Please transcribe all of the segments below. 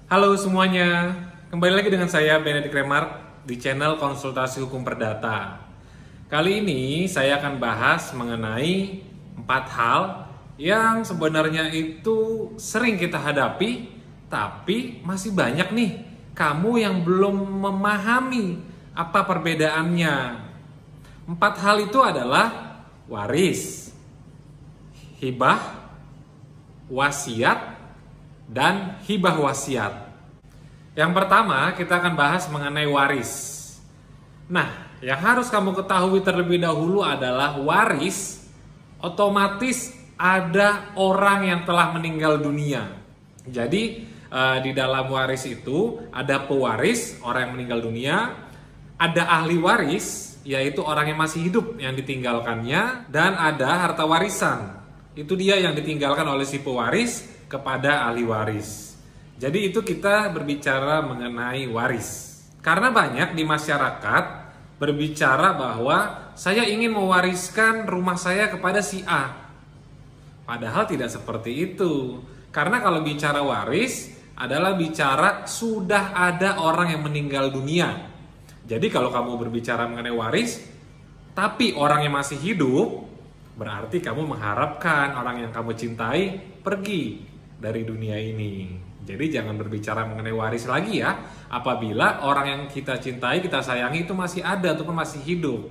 Halo semuanya, kembali lagi dengan saya Benedict Remark di channel Konsultasi Hukum Perdata. Kali ini saya akan bahas mengenai 4 hal yang sebenarnya itu sering kita hadapi, tapi masih banyak nih kamu yang belum memahami apa perbedaannya. 4 hal itu adalah waris, hibah, wasiat, dan hibah wasiat. Yang pertama, kita akan bahas mengenai waris. Nah, yang harus kamu ketahui terlebih dahulu adalah waris otomatis ada orang yang telah meninggal dunia. Jadi, di dalam waris itu ada pewaris, orang yang meninggal dunia, ada ahli waris, yaitu orang yang masih hidup yang ditinggalkannya, dan ada harta warisan. Itu dia yang ditinggalkan oleh si pewaris kepada ahli waris. Jadi itu kita berbicara mengenai waris. Karena banyak di masyarakat berbicara bahwa saya ingin mewariskan rumah saya kepada si A. Padahal tidak seperti itu. Karena kalau bicara waris adalah bicara sudah ada orang yang meninggal dunia. Jadi kalau kamu berbicara mengenai waris tapi orang yang masih hidup, berarti kamu mengharapkan orang yang kamu cintai pergi dari dunia ini. Jadi jangan berbicara mengenai waris lagi ya, apabila orang yang kita cintai, kita sayangi itu masih ada ataupun masih hidup.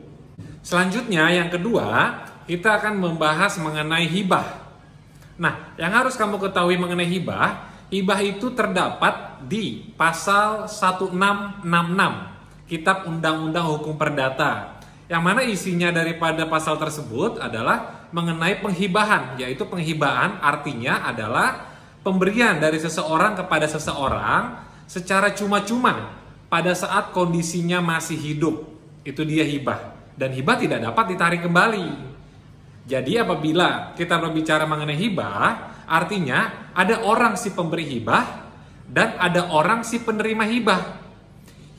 Selanjutnya yang kedua, kita akan membahas mengenai hibah. Nah, yang harus kamu ketahui mengenai hibah, hibah itu terdapat di pasal 1666 Kitab Undang-Undang Hukum Perdata. Yang mana isinya daripada pasal tersebut adalah mengenai penghibahan, yaitu penghibahan artinya adalah pemberian dari seseorang kepada seseorang secara cuma-cuma pada saat kondisinya masih hidup. Itu dia hibah. Dan hibah tidak dapat ditarik kembali. Jadi apabila kita berbicara mengenai hibah, artinya ada orang si pemberi hibah dan ada orang si penerima hibah.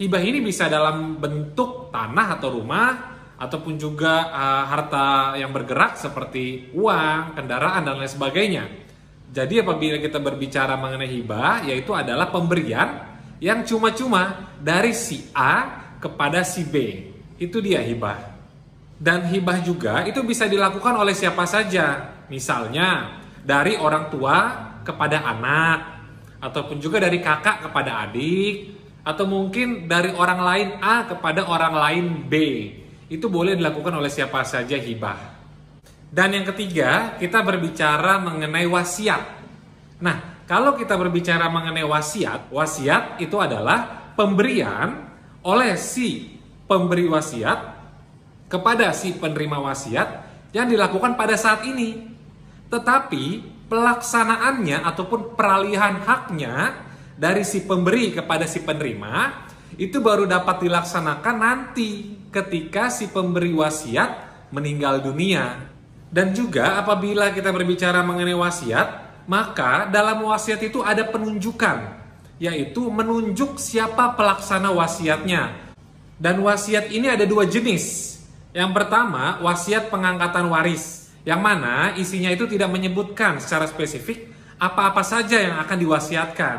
Hibah ini bisa dalam bentuk tanah atau rumah, ataupun juga harta yang bergerak seperti uang, kendaraan, dan lain sebagainya. Jadi apabila kita berbicara mengenai hibah, yaitu adalah pemberian yang cuma-cuma dari si A kepada si B. Itu dia hibah. Dan hibah juga itu bisa dilakukan oleh siapa saja. Misalnya dari orang tua kepada anak, ataupun juga dari kakak kepada adik, atau mungkin dari orang lain A kepada orang lain B. Itu boleh dilakukan oleh siapa saja hibah. Dan yang ketiga, kita berbicara mengenai wasiat. Nah, kalau kita berbicara mengenai wasiat, wasiat itu adalah pemberian oleh si pemberi wasiat kepada si penerima wasiat yang dilakukan pada saat ini. Tetapi pelaksanaannya ataupun peralihan haknya dari si pemberi kepada si penerima itu baru dapat dilaksanakan nanti ketika si pemberi wasiat meninggal dunia. Dan juga apabila kita berbicara mengenai wasiat, maka dalam wasiat itu ada penunjukan, yaitu menunjuk siapa pelaksana wasiatnya. Dan wasiat ini ada 2 jenis. Yang pertama, wasiat pengangkatan waris, yang mana isinya itu tidak menyebutkan secara spesifik apa-apa saja yang akan diwasiatkan.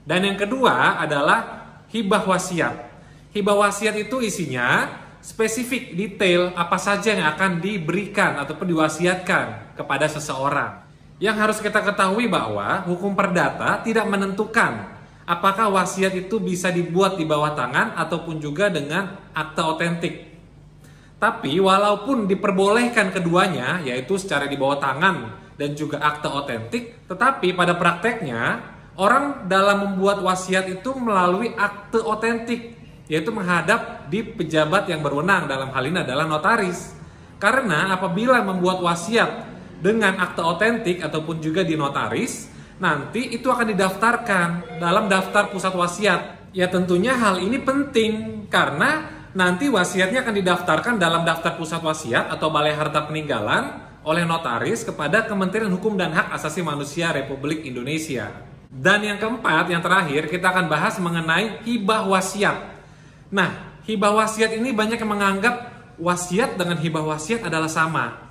Dan yang kedua adalah hibah wasiat. Hibah wasiat itu isinya spesifik, detail apa saja yang akan diberikan ataupun diwasiatkan kepada seseorang. Yang harus kita ketahui bahwa hukum perdata tidak menentukan apakah wasiat itu bisa dibuat di bawah tangan ataupun juga dengan akta otentik. Tapi walaupun diperbolehkan keduanya, yaitu secara di bawah tangan dan juga akta otentik, tetapi pada prakteknya orang dalam membuat wasiat itu melalui akte otentik, yaitu menghadap di pejabat yang berwenang, dalam hal ini adalah notaris. Karena apabila membuat wasiat dengan akte otentik ataupun juga di notaris, nanti itu akan didaftarkan dalam daftar pusat wasiat. Ya tentunya hal ini penting karena nanti wasiatnya akan didaftarkan dalam daftar pusat wasiat atau balai harta peninggalan oleh notaris kepada Kementerian Hukum dan Hak Asasi Manusia Republik Indonesia. Dan yang keempat, yang terakhir, kita akan bahas mengenai hibah wasiat. Nah, hibah wasiat ini banyak yang menganggap wasiat dengan hibah wasiat adalah sama.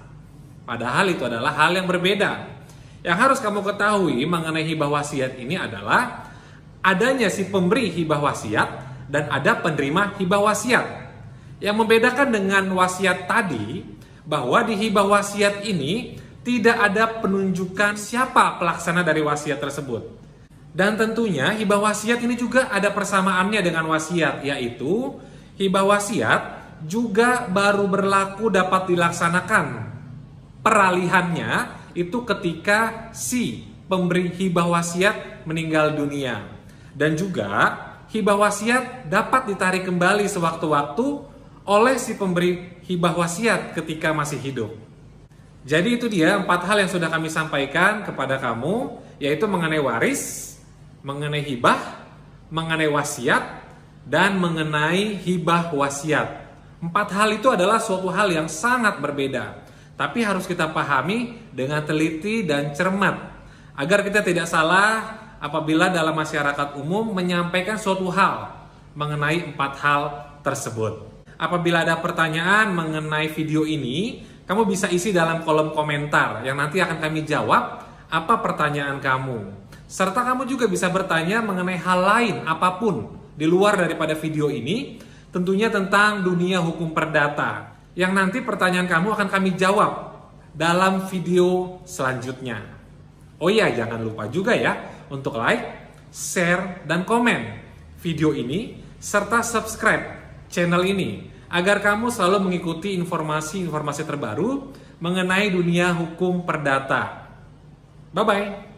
Padahal itu adalah hal yang berbeda. Yang harus kamu ketahui mengenai hibah wasiat ini adalah adanya si pemberi hibah wasiat dan ada penerima hibah wasiat. Yang membedakan dengan wasiat tadi, bahwa di hibah wasiat ini tidak ada penunjukan siapa pelaksana dari wasiat tersebut. Dan tentunya hibah wasiat ini juga ada persamaannya dengan wasiat, yaitu hibah wasiat juga baru berlaku dapat dilaksanakan peralihannya itu ketika si pemberi hibah wasiat meninggal dunia. Dan juga hibah wasiat dapat ditarik kembali sewaktu-waktu oleh si pemberi hibah wasiat ketika masih hidup. Jadi itu dia 4 hal yang sudah kami sampaikan kepada kamu, yaitu mengenai waris, mengenai hibah, mengenai wasiat, dan mengenai hibah wasiat. 4 hal itu adalah suatu hal yang sangat berbeda, tapi harus kita pahami dengan teliti dan cermat, agar kita tidak salah apabila dalam masyarakat umum menyampaikan suatu hal mengenai 4 hal tersebut. Apabila ada pertanyaan mengenai video ini, kamu bisa isi dalam kolom komentar yang nanti akan kami jawab apa pertanyaan kamu. Serta kamu juga bisa bertanya mengenai hal lain apapun di luar daripada video ini, tentunya tentang dunia hukum perdata, yang nanti pertanyaan kamu akan kami jawab dalam video selanjutnya. Oh iya, jangan lupa juga ya untuk like, share, dan komen video ini, serta subscribe channel ini, agar kamu selalu mengikuti informasi-informasi terbaru mengenai dunia hukum perdata. Bye-bye.